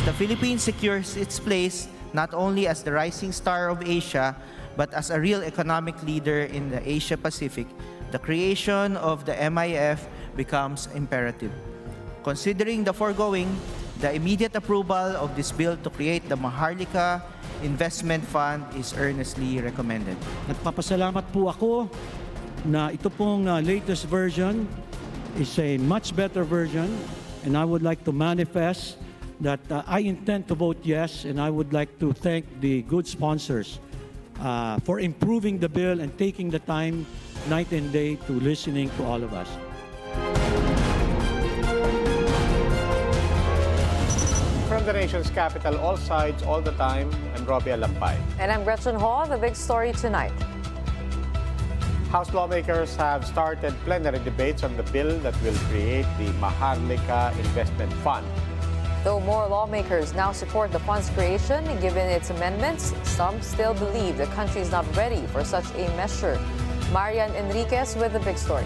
the Philippines secures its place not only as the rising star of Asia, but as a real economic leader in the Asia-Pacific, the creation of the MIF becomes imperative. Considering the foregoing, the immediate approval of this bill to create the Maharlika Investment Fund is earnestly recommended. Nagpapasalamat po ako na ito pong latest version is a much better version, and I would like to manifest that I intend to vote yes, and I would like to thank the good sponsors for improving the bill and taking the time night and day to listening to all of us. From the nation's capital, all sides, all the time, I'm Robbie Alampay. And I'm Gretchen Hall. The big story tonight. House lawmakers have started plenary debates on the bill that will create the Maharlika Investment Fund. Though more lawmakers now support the fund's creation, given its amendments, some still believe the country is not ready for such a measure. Marian Enriquez with the big story.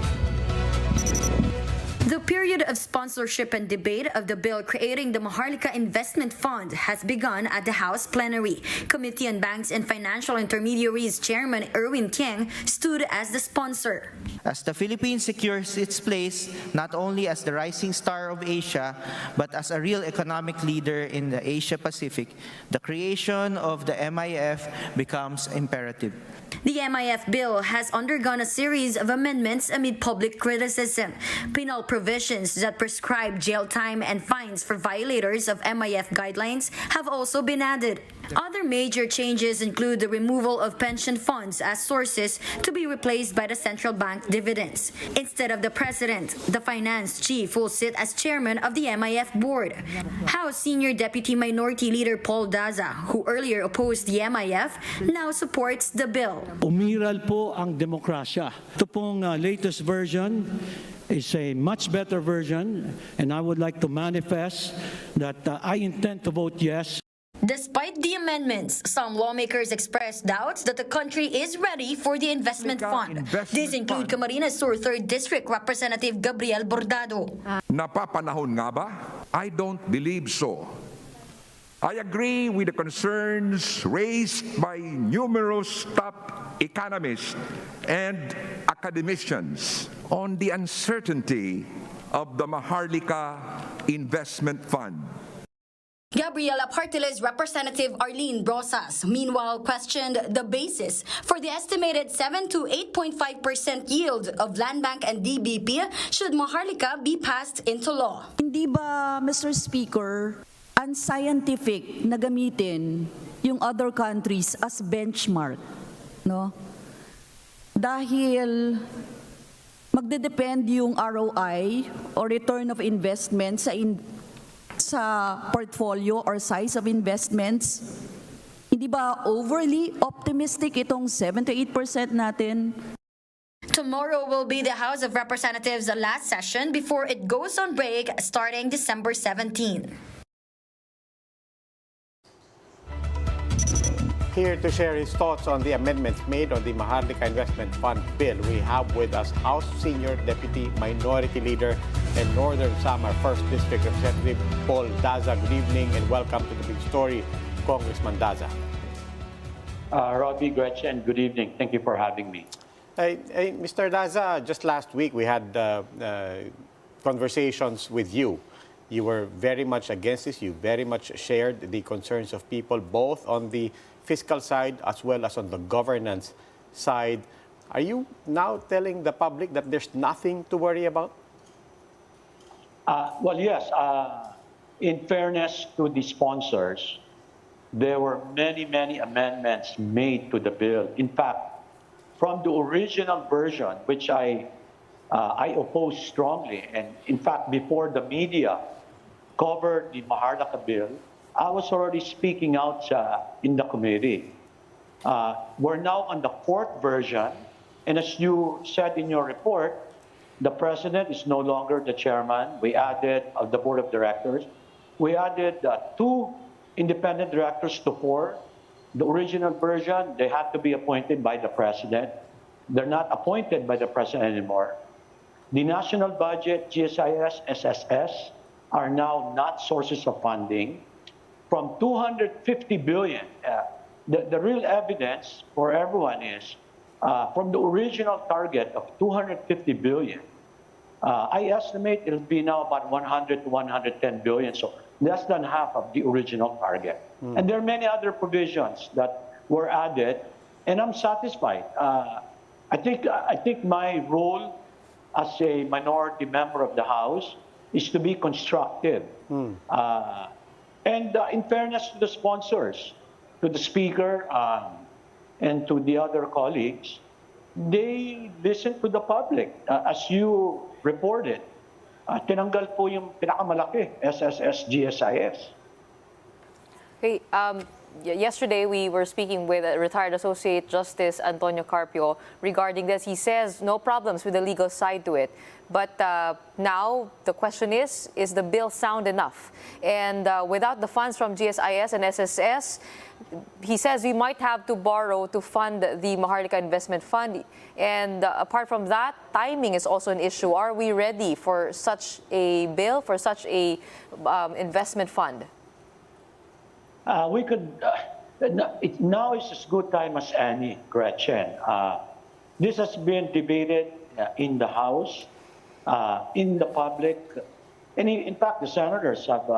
The period of sponsorship and debate of the bill creating the Maharlika Investment Fund has begun at the House plenary. Committee on Banks and Financial Intermediaries Chairman Erwin Tieng stood as the sponsor. As the Philippines secures its place not only as the rising star of Asia, but as a real economic leader in the Asia-Pacific, the creation of the MIF becomes imperative. The MIF bill has undergone a series of amendments amid public criticism. Penal provisions that prescribe jail time and fines for violators of MIF guidelines have also been added. Other major changes include the removal of pension funds as sources to be replaced by the central bank dividends. Instead of the president, the finance chief will sit as chairman of the MIF board. House Senior Deputy Minority Leader Paul Daza, who earlier opposed the MIF, now supports the bill. Umiral po ang demokrasya. Ito pong latest version is a much better version, and I would like to manifest that I intend to vote yes. Despite the amendments, some lawmakers expressed doubts that the country is ready for the investment fund. These include Camarines Sur 3rd District Representative Gabriel Bordado. Napapanahon nga ba? I don't believe so. I agree with the concerns raised by numerous top economists and academicians on the uncertainty of the Maharlika Investment Fund. Gabriela Partiles Representative Arlene Brosas, meanwhile, questioned the basis for the estimated 7 to 8.5% yield of Land Bank and DBP should Maharlika be passed into law. Hindi ba, Mr. Speaker, unscientific na gamitin yung other countries as benchmark, no? Dahil magdedepend yung ROI or return of investment sa portfolio or size of investments. Hindi ba overly optimistic itong 7 to 8% natin? Tomorrow will be the House of Representatives' last session before it goes on break starting December 17. Here to share his thoughts on the amendments made on the Maharlika Investment Fund bill, we have with us House Senior Deputy Minority Leader and Northern Samar 1st District Representative Paul Daza. Good evening and welcome to the big story, Congressman Daza. Robbie, Gretchen, good evening. Thank you for having me. Mr. Daza, just last week we had conversations with you. You were very much against this. You very much shared the concerns of people, both on the fiscal side as well as on the governance side. Are you now telling the public that there's nothing to worry about? Well, yes. In fairness to the sponsors, there were many, many amendments made to the bill. In fact, from the original version, which I oppose strongly, and in fact, before the media covered the Maharlika bill, I was already speaking out in the committee. We're now on the 4th version, and as you said in your report, the president is no longer the chairman. We added the board of directors. We added 2 independent directors to 4. The original version, they had to be appointed by the president. They're not appointed by the president anymore. The national budget, GSIS, SSS, are now not sources of funding. from 250 billion. The real evidence for everyone is from the original target of 250 billion, I estimate it'll be now about 100 to 110 billion, so less than half of the original target. And there are many other provisions that were added, and I'm satisfied. I think my role as a minority member of the House is to be constructive. And in fairness to the sponsors, to the Speaker, and to the other colleagues, they listen to the public. As you reported, tinanggal po yung pinakamalaki, SSS, GSIS. Okay, yesterday we were speaking with retired Associate Justice Antonio Carpio regarding this. He says no problems with the legal side to it. But now the question is the bill sound enough? And without the funds from GSIS and SSS, he says we might have to borrow to fund the Maharlika Investment Fund. And apart from that, timing is also an issue. Are we ready for such a bill, for such a investment fund? We could, now is as good time as any, Gretchen. This has been debated in the House, in the public, and in fact, the senators have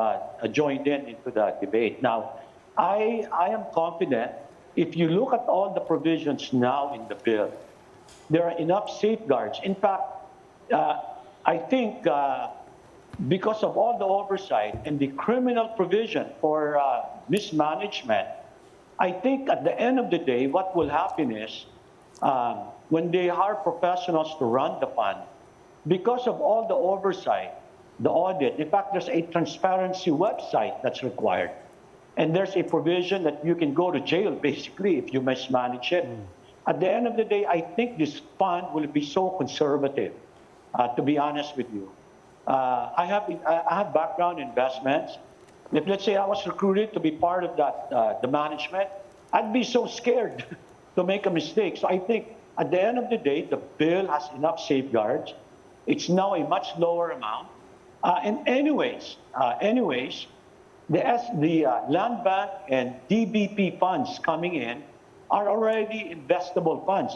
joined into the debate. Now, I am confident, if you look at all the provisions now in the bill, there are enough safeguards. In fact, I think because of all the oversight and the criminal provision for mismanagement, I think at the end of the day, what will happen is when they hire professionals to run the fund, because of all the oversight, the audit, in fact, there's a transparency website that's required. And there's a provision that you can go to jail, basically, if you mismanage it. At the end of the day, I think this fund will be so conservative, to be honest with you. I have background in investments. If, let's say, I was recruited to be part of that, the management, I'd be so scared to make a mistake. So I think at the end of the day, the bill has enough safeguards. It's now a much lower amount. And anyways, the land bank and DBP funds coming in are already investable funds.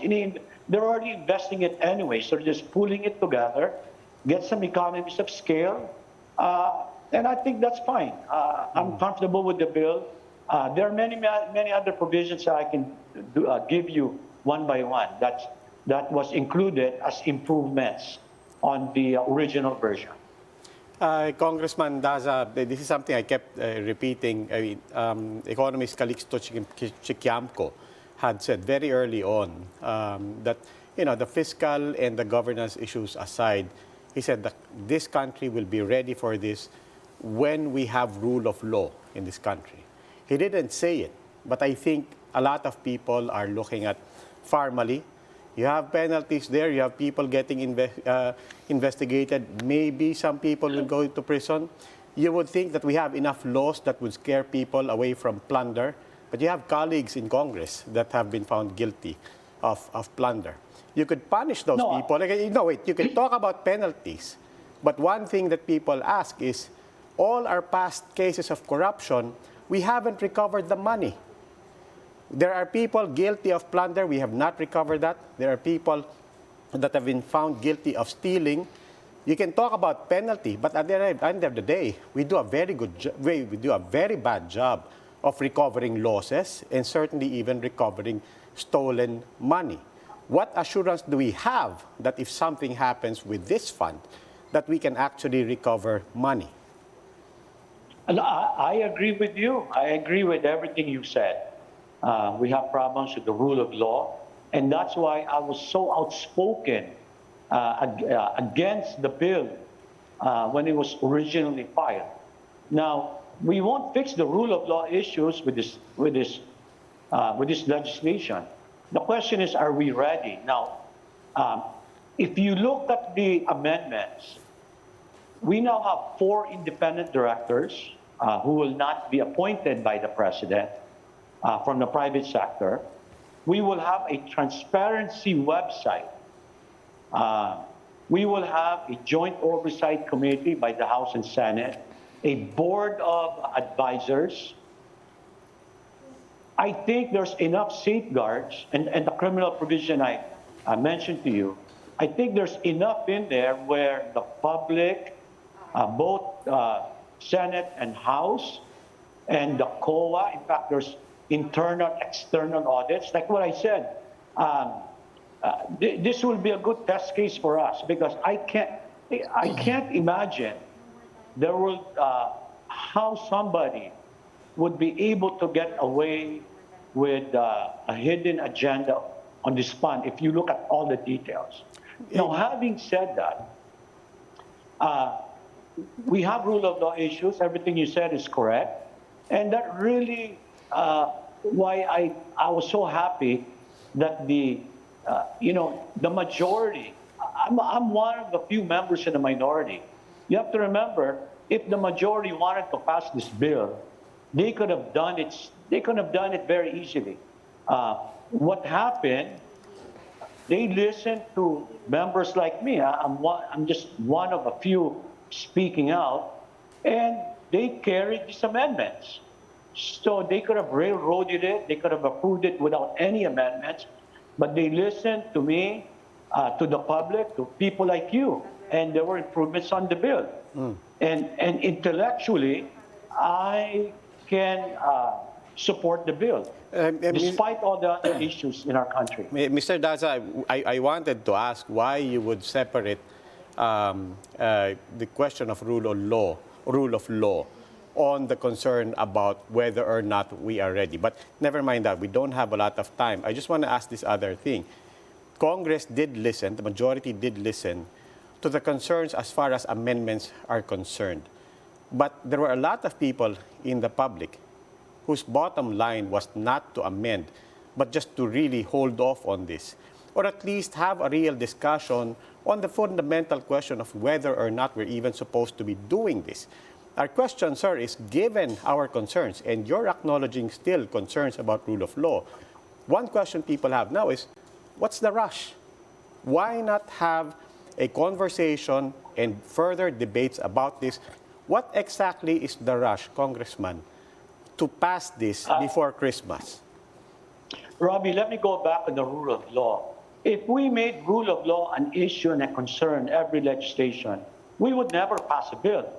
They're already investing it anyway, so they're just pulling it together, get some economies of scale, and I think that's fine. I'm comfortable with the bill. There are many other provisions that I can give you one by one that was included as improvements on the original version. Congressman Daza, this is something I kept repeating. Economist Calixto Chiquiamco had said very early on that, the fiscal and the governance issues aside, he said that this country will be ready for this when we have rule of law in this country. He didn't say it, but I think a lot of people are looking at formally. You have penalties there, you have people getting investigated, maybe some people will go into prison. You would think that we have enough laws that would scare people away from plunder, but you have colleagues in Congress that have been found guilty of plunder. You could punish those people. No, wait, you can talk about penalties, but one thing that people ask is, all our past cases of corruption, we haven't recovered the money. There are people guilty of plunder. We have not recovered that. There are people that have been found guilty of stealing. You can talk about penalty, but at the end of the day, we do a very bad job of recovering losses and certainly even recovering stolen money. What assurance do we have that if something happens with this fund, that we can actually recover money? And I agree with you. I agree with everything you said. We have problems with the rule of law, and that's why I was so outspoken against the bill when it was originally filed. Now, we won't fix the rule of law issues with this legislation. The question is, are we ready? Now, if you look at the amendments, we now have 4 independent directors who will not be appointed by the president from the private sector. We will have a transparency website. We will have a joint oversight committee by the House and Senate, a board of advisors, I think there's enough safeguards, and the criminal provision I mentioned to you, I think there's enough in there where the public, both Senate and House, and the COA, in fact, there's internal, external audits. Like what I said, this will be a good test case for us because I can't imagine there will how somebody would be able to get away with a hidden agenda on this fund if you look at all the details. Now, having said that, we have rule of law issues. Everything you said is correct. And that really why I was so happy that the majority, I'm one of the few members in the minority. You have to remember, if the majority wanted to pass this bill, they could have done it. They could have done it very easily. What happened? They listened to members like me. I'm just one of a few speaking out, and they carried these amendments. So they could have railroaded it. They could have approved it without any amendments, but they listened to me, to the public, to people like you, and there were improvements on the bill. And intellectually, I can support the bill, despite all the other issues in our country. Mr. Daza, I wanted to ask why you would separate the question of rule of law on the concern about whether or not we are ready. But never mind that, we don't have a lot of time. I just want to ask this other thing. Congress did listen, the majority did listen to the concerns as far as amendments are concerned. But there were a lot of people in the public whose bottom line was not to amend, but just to really hold off on this, or at least have a real discussion on the fundamental question of whether or not we're even supposed to be doing this. Our question, sir, is given our concerns, and you're acknowledging still concerns about rule of law, one question people have now is, what's the rush? Why not have a conversation and further debates about this? What exactly is the rush, Congressman, to pass this before Christmas? Robbie, let me go back on the rule of law. If we made rule of law an issue and a concern every legislation, we would never pass a bill.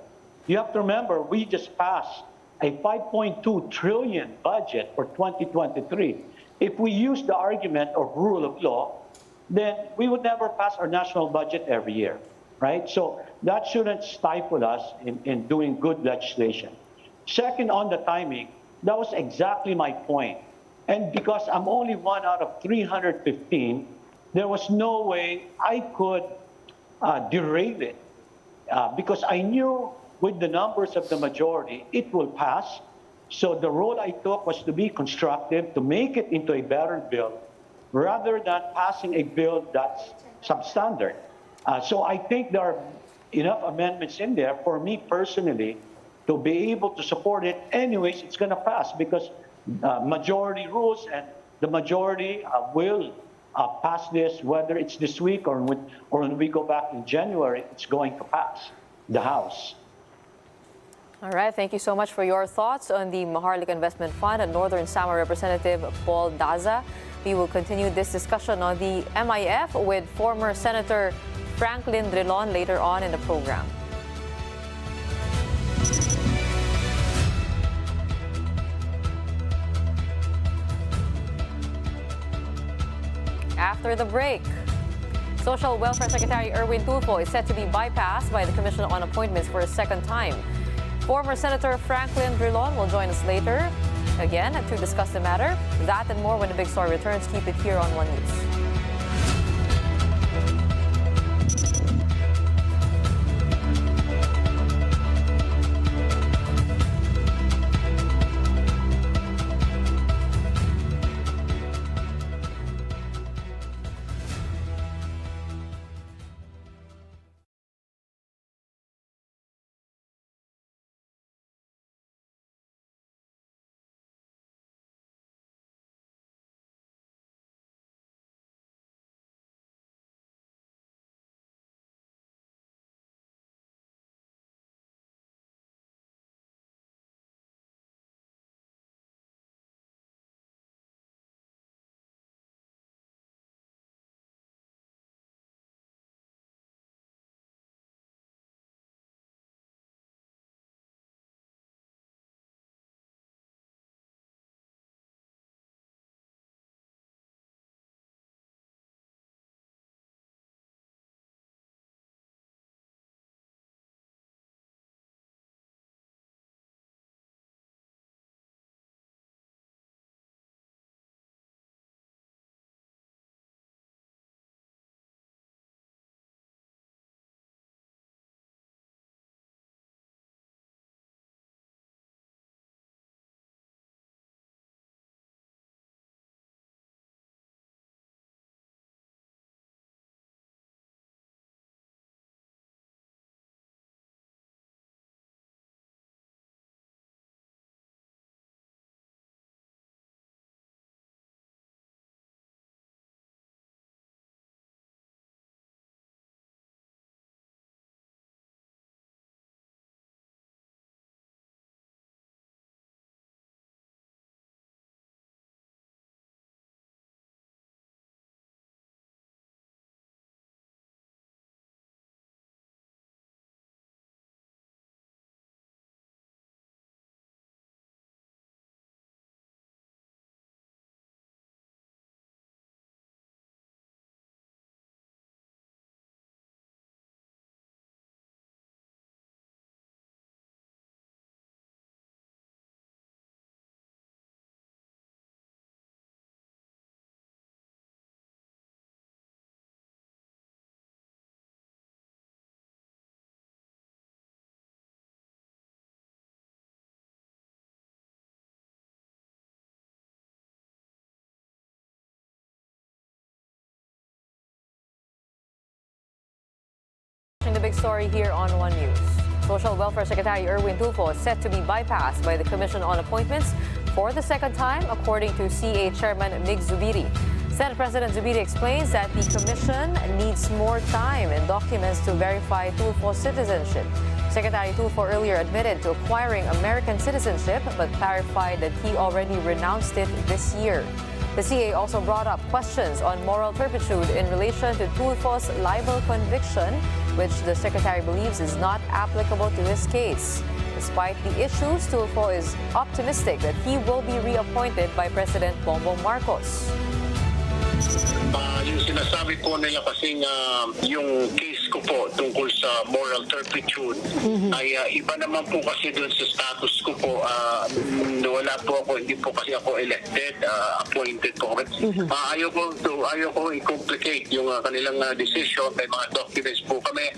You have to remember, we just passed a 5.2 trillion budget for 2023. If we use the argument of rule of law, then we would never pass our national budget every year, right? So that shouldn't stifle us in doing good legislation. Second, on the timing, that was exactly my point. And because I'm only one out of 315, there was no way I could derail it because I knew with the numbers of the majority, it will pass. So the role I took was to be constructive, to make it into a better bill, rather than passing a bill that's substandard. So I think there are enough amendments in there for me personally to be able to support it. Anyways, it's going to pass because majority rules, and the majority will pass this, whether it's this week or when we go back in January, it's going to pass the House. All right, thank you so much for your thoughts on the Maharlika Investment Fund and Northern Samar Representative Paul Daza. We will continue this discussion on the MIF with former Senator Franklin Drilon later on in the program. After the break, Social Welfare Secretary Erwin Tulfo is set to be bypassed by the Commission on Appointments for a second time. Former Senator Franklin Drilon will join us later, again, to discuss the matter. That and more when the big story returns. Keep it here on One News. The big story here on One News. Social Welfare Secretary Erwin Tulfo is set to be bypassed by the Commission on Appointments for the second time, according to CA Chairman Mig Zubiri. Senate President Zubiri explains that the Commission needs more time and documents to verify Tulfo's citizenship. Secretary Tulfo earlier admitted to acquiring American citizenship, but clarified that he already renounced it this year. The CA also brought up questions on moral turpitude in relation to Tulfo's libel conviction, which the Secretary believes is not applicable to his case. Despite the issues, Tulfo is optimistic that he will be reappointed by President Bongbong Marcos. Yung sinasabi po nila kasing yung case ko po tungkol sa moral turpitude ay iba naman po kasi dun sa status ko po. Wala po ako, hindi po kasi ako elected, appointed po. Ayaw ko i-complicate yung kanilang decision. May mga documents po kami.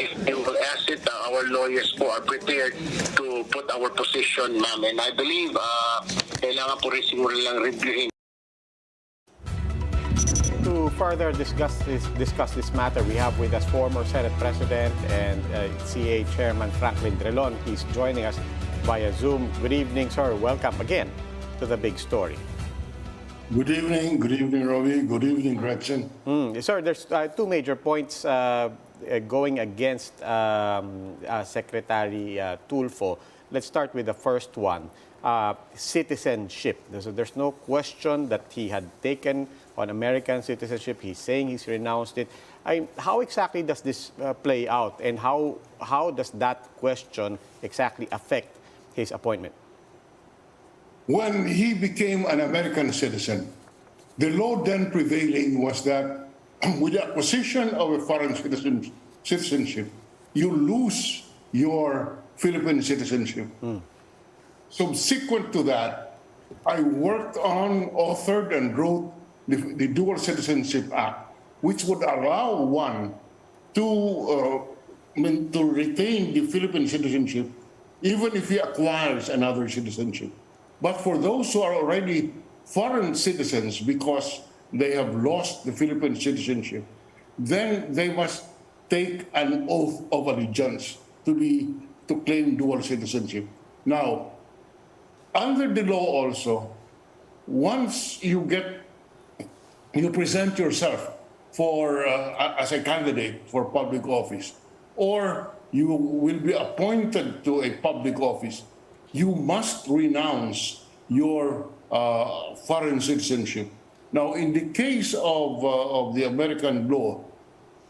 If you will ask it, our lawyers po are prepared to put our position, ma'am. And I believe kailangan po rin siguro lang reviewing. To further discuss this matter, we have with us former Senate President and CA Chairman Franklin Drilon. He's joining us via Zoom. Good evening, sir. Welcome again to the big story. Good evening, Robbie. Good evening, Gretchen. Sir, there's two major points going against Secretary Tulfo. Let's start with the first one. Citizenship. There's no question that he had taken on American citizenship. He's saying he's renounced it. How exactly does this play out, and how does that question exactly affect his appointment? When he became an American citizen, the law then prevailing was that with the acquisition of a foreign citizenship, you lose your Philippine citizenship. Subsequent to that, I worked on, authored, and wrote the Dual Citizenship Act, which would allow one to retain the Philippine citizenship even if he acquires another citizenship. But for those who are already foreign citizens because they have lost the Philippine citizenship, then they must take an oath of allegiance to claim dual citizenship. Now, under the law also, once you present yourself for as a candidate for public office, or you will be appointed to a public office, you must renounce your foreign citizenship. Now, in the case of the American law,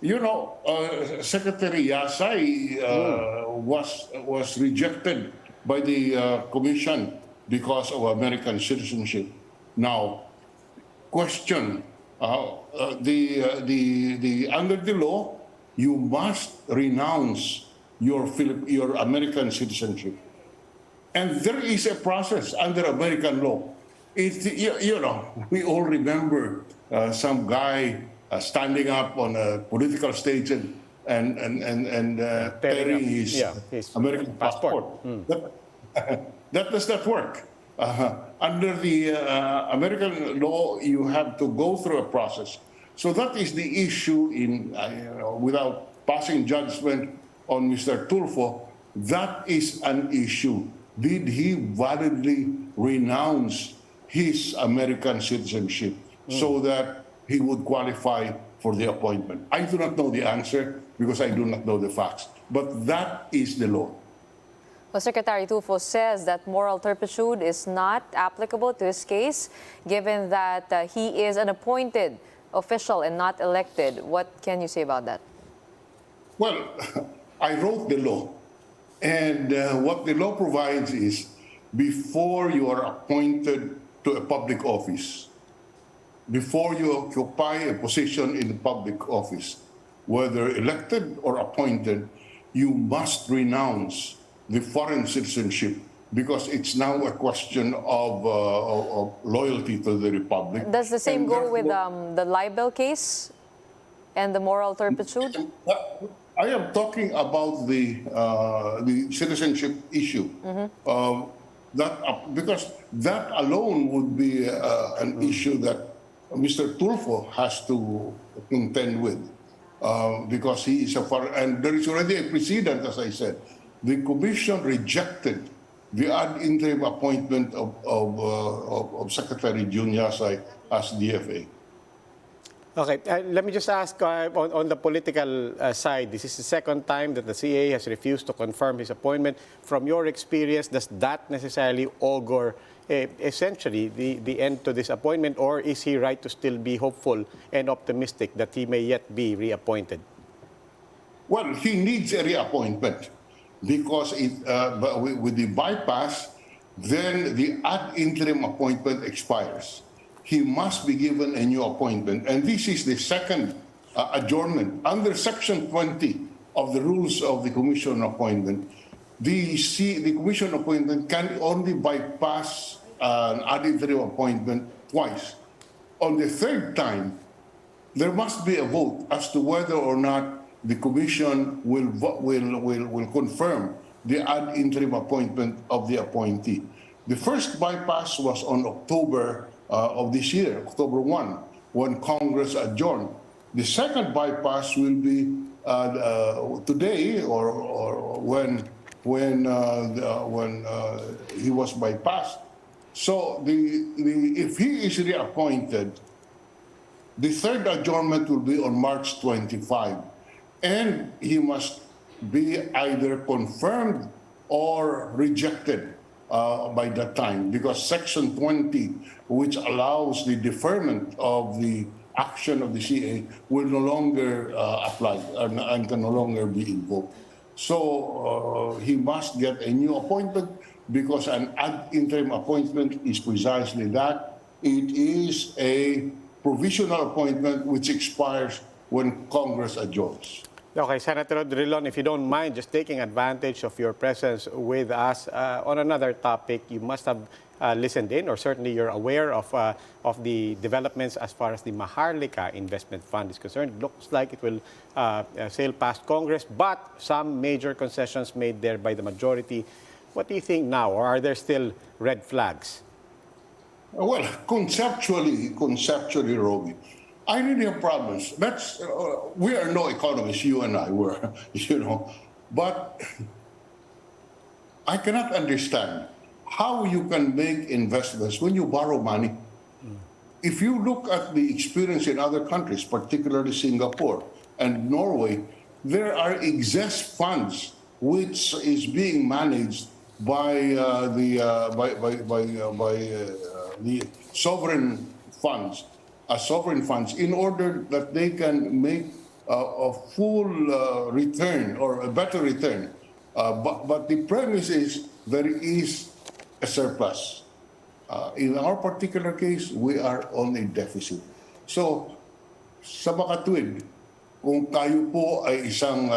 you know, Secretary Yasay was rejected by the Commission because of American citizenship. Now, question: under the law, you must renounce your American citizenship, and there is a process under American law. You know, we all remember some guy standing up on a political stage and tearing his American passport. That does not work. Under the American law, you have to go through a process. So that is the issue without passing judgment on Mr. Tulfo, that is an issue. Did he validly renounce his American citizenship so that he would qualify for the appointment? I do not know the answer because I do not know the facts, but that is the law. Well, Secretary Tulfo says that moral turpitude is not applicable to his case, given that he is an appointed official and not elected. What can you say about that? Well, I wrote the law, and what the law provides is before you are appointed to a public office, before you occupy a position in the public office, whether elected or appointed, you must renounce the foreign citizenship because it's now a question of loyalty to the republic. Does the same go with the libel case and the moral turpitude? I am talking about the citizenship issue. Because that alone would be an issue that Mr. Tulfo has to contend with. because he is a foreign, and there is already a precedent, as I said. The commission rejected the ad interim appointment of Secretary Jun Yasay as DFA. Okay, let me just ask on the political side, this is the second time that the CA has refused to confirm his appointment. From your experience, does that necessarily augur essentially the end to this appointment, or is he right to still be hopeful and optimistic that he may yet be reappointed? Well, he needs a reappointment because with the bypass, then the ad interim appointment expires. He must be given a new appointment. And this is the second adjournment. Under Section 20 of the rules of the Commission appointment, the Commission appointment can only bypass an ad interim appointment twice. On the third time, there must be a vote as to whether or not the Commission will confirm the ad interim appointment of the appointee. The first bypass was on October of this year, October 1, when Congress adjourned. The second bypass will be today, or when he was bypassed. So if he is reappointed, the third adjournment will be on March 25, and he must be either confirmed or rejected by that time, because Section 20, which allows the deferment of the action of the CA, will no longer apply and can no longer be invoked. So he must get a new appointment, because an ad interim appointment is precisely that. It is a provisional appointment which expires when Congress adjourns. Okay, Senator Drilon, if you don't mind just taking advantage of your presence with us on another topic, you must have listened in, or certainly you're aware of the developments as far as the Maharlika Investment Fund is concerned. It looks like it will sail past Congress, but some major concessions made there by the majority. What do you think now, or are there still red flags? Well, conceptually, Roby, I really have problems. We are no economists, you and I were, but I cannot understand how you can make investments when you borrow money. If you look at the experience in other countries, particularly Singapore and Norway, there are excess funds which is being managed by the sovereign funds. Sovereign funds, in order that they can make a full return or a better return. But the premise is there is a surplus. In our particular case, we are on a deficit. So, sa makatuwid, kung kayo po ay isang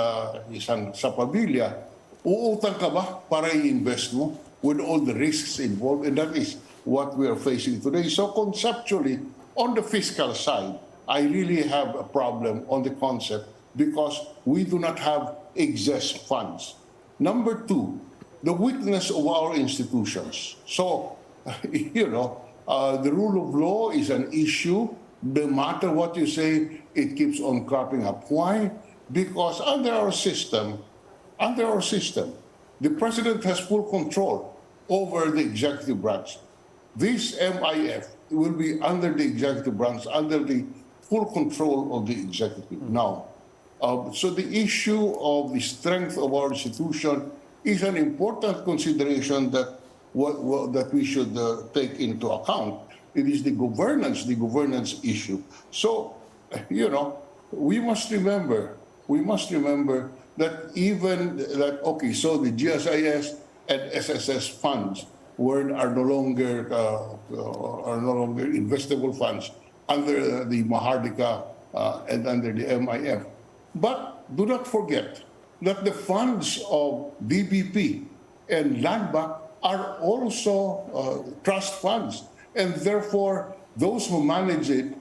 sa pamilya, uutang ka ba para i-invest mo with all the risks involved? And that is what we are facing today. So conceptually, on the fiscal side, I really have a problem on the concept because we do not have excess funds. Number two, the weakness of our institutions. So, the rule of law is an issue. No matter what you say, it keeps on cropping up. Why? Because under our system, the president has full control over the executive branch. This MIF will be under the executive branch, under the full control of the executive. Now, so the issue of the strength of our institution is an important consideration that we should take into account. It is the governance issue. So, we must remember that so the GSIS and SSS funds are no longer investable funds under the Maharlika and under the MIF. But do not forget that the funds of DBP and Land Bank are also trust funds, and therefore those who manage it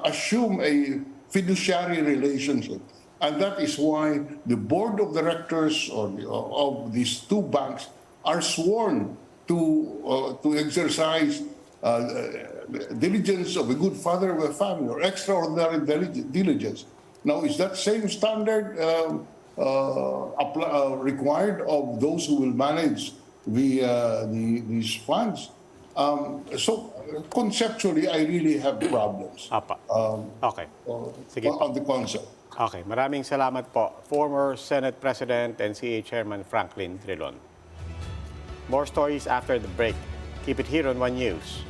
assume a fiduciary relationship. And that is why the board of directors of these two banks are sworn to exercise diligence of a good father of a family, or extraordinary diligence. Now, is that same standard required of those who will manage these funds? So conceptually, I really have problems Apa. Okay. Sige po. on the concept. Okay, maraming salamat po. Former Senate President and CA Chairman Franklin Drilon. More stories after the break. Keep it here on One News.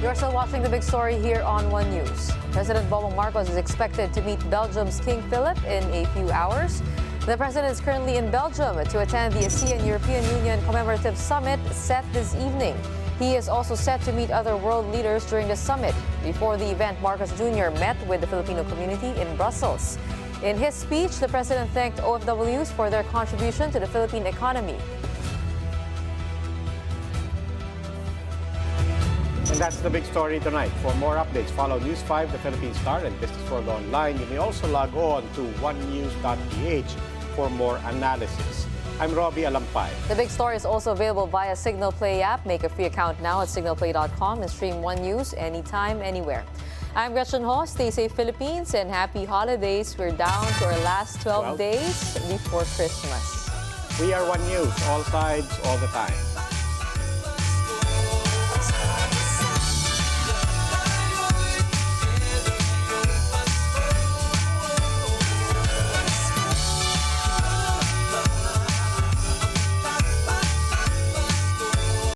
You're still watching The Big Story here on One News. President Bongbong Marcos is expected to meet Belgium's King Philip in a few hours. The president is currently in Belgium to attend the ASEAN European Union Commemorative Summit set this evening. He is also set to meet other world leaders during the summit. Before the event, Marcos Jr. met with the Filipino community in Brussels. In his speech, the president thanked OFWs for their contribution to the Philippine economy. And that's the big story tonight. For more updates, follow News 5, the Philippine Star, and Business World Online. You may also log on to onenews.ph for more analysis. I'm Robbie Alampay. The Big Story is also available via Signal Play app. Make a free account now at signalplay.com and stream One News anytime, anywhere. I'm Gretchen Ho. Stay safe, Philippines, and happy holidays. We're down to our last 12 days before Christmas. We are One News, all sides, all the time.